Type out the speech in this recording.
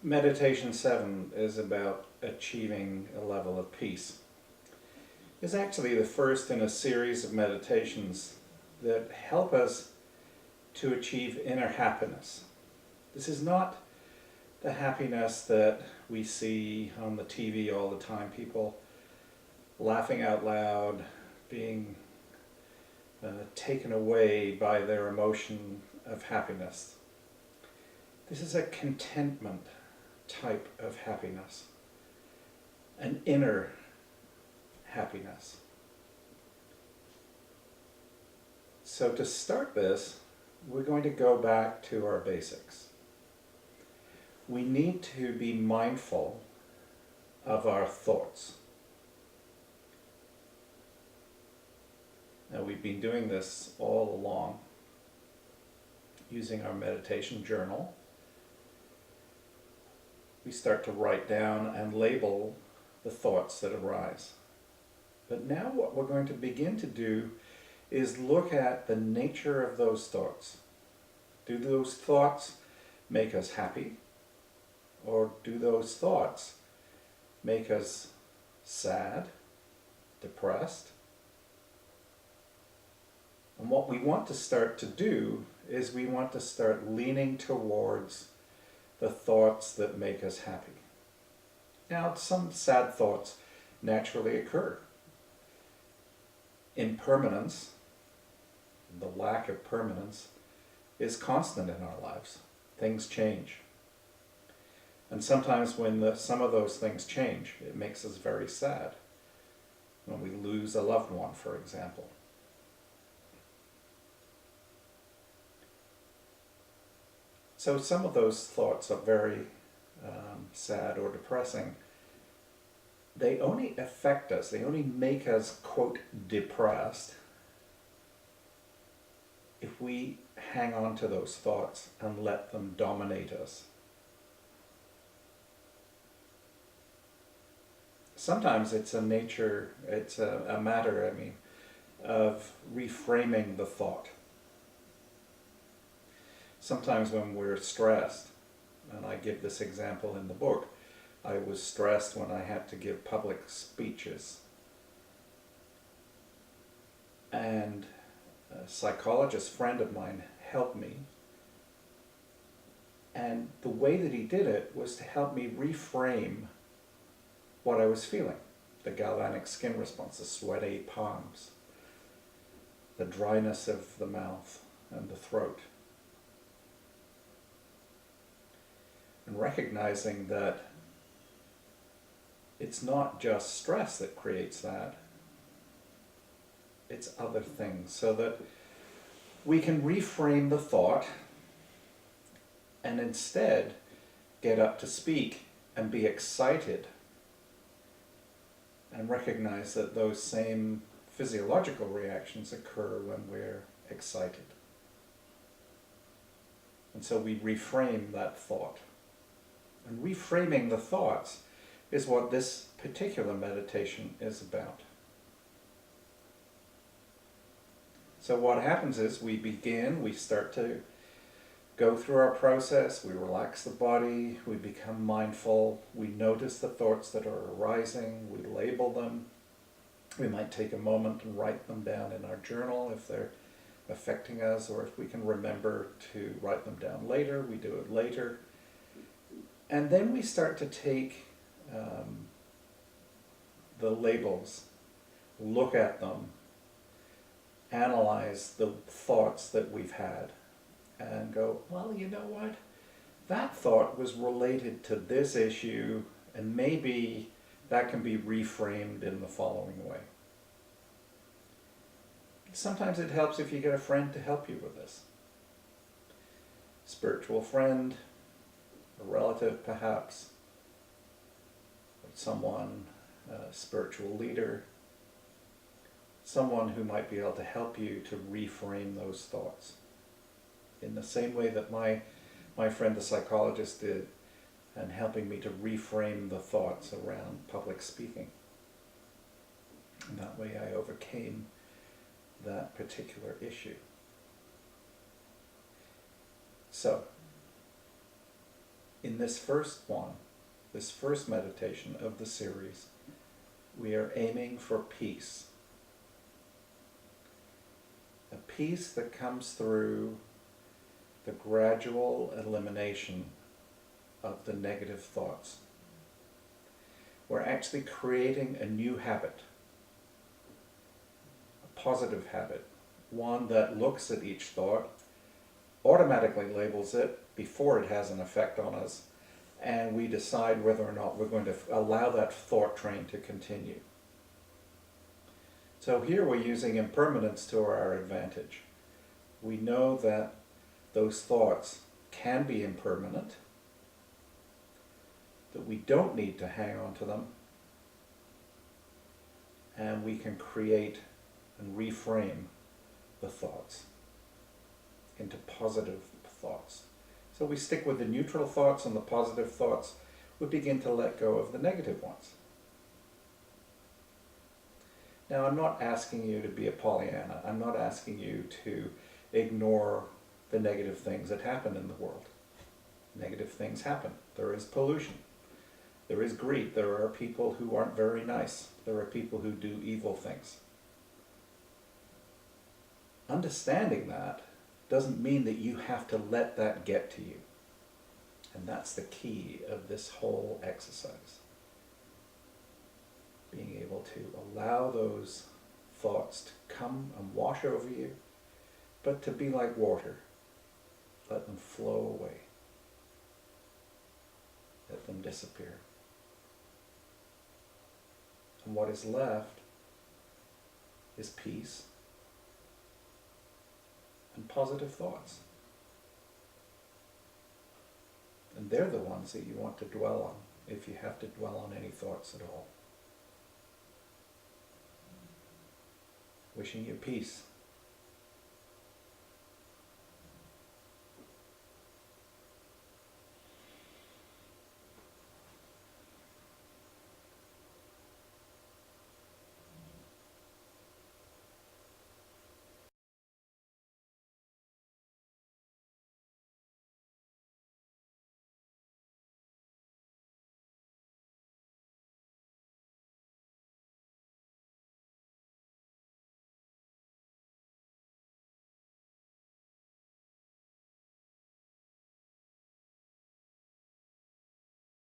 Meditation 7 is about achieving a level of peace. It's actually the first in a series of meditations that help us to achieve inner happiness. This is not the happiness that we see on the TV all the time, people laughing out loud, being taken away by their emotion of happiness. This is a contentment type of happiness, an inner happiness. So to start this, we're going to go back to our basics. We need to be mindful of our thoughts. Now, we've been doing this all along using our meditation journal. We start to write down and label the thoughts that arise. But now what we're going to begin to do is look at the nature of those thoughts. Do those thoughts make us happy? Or do those thoughts make us sad, depressed? And what we want to start to do is we want to start leaning towards the thoughts that make us happy. Now, some sad thoughts naturally occur. Impermanence, the lack of permanence, is constant in our lives. Things change. And sometimes when some of those things change, it makes us very sad. When we lose a loved one, for example. So some of those thoughts are very sad or depressing. They only affect us, they only make us, quote, depressed if we hang on to those thoughts and let them dominate us. Sometimes it's a matter, of reframing the thought. Sometimes when we're stressed, and I give this example in the book, I was stressed when I had to give public speeches. And a psychologist friend of mine helped me. And the way that he did it was to help me reframe what I was feeling. The galvanic skin response, the sweaty palms, the dryness of the mouth and the throat. And recognizing that it's not just stress that creates that, it's other things, so that we can reframe the thought and instead get up to speak and be excited and recognize that those same physiological reactions occur when we're excited. And so we reframe that thought. And reframing the thoughts is what this particular meditation is about. So what happens is we start to go through our process, we relax the body, we become mindful, we notice the thoughts that are arising, we label them. We might take a moment and write them down in our journal if they're affecting us, or if we can remember to write them down later, we do it later. And then we start to take the labels, look at them, analyze the thoughts that we've had, and go, well, you know what? That thought was related to this issue, and maybe that can be reframed in the following way. Sometimes it helps if you get a friend to help you with this. Spiritual friend, a relative perhaps, someone, a spiritual leader, someone who might be able to help you to reframe those thoughts. In the same way that my friend the psychologist did, and helping me to reframe the thoughts around public speaking. And that way I overcame that particular issue. So, in this first one, this first meditation of the series, we are aiming for peace. A peace that comes through the gradual elimination of the negative thoughts. We're actually creating a new habit, a positive habit, one that looks at each thought, automatically labels it before it has an effect on us, and we decide whether or not we're going to allow that thought train to continue. So here we're using impermanence to our advantage. We know that those thoughts can be impermanent, that we don't need to hang on to them, and we can create and reframe the thoughts into positive thoughts. So we stick with the neutral thoughts and the positive thoughts. We begin to let go of the negative ones. Now, I'm not asking you to be a Pollyanna. I'm not asking you to ignore the negative things that happen in the world. Negative things happen. There is pollution. There is greed. There are people who aren't very nice. There are people who do evil things. Understanding that doesn't mean that you have to let that get to you. And that's the key of this whole exercise. Being able to allow those thoughts to come and wash over you, but to be like water. Let them flow away. Let them disappear. And what is left is peace and positive thoughts. And they're the ones that you want to dwell on, if you have to dwell on any thoughts at all. Wishing you peace.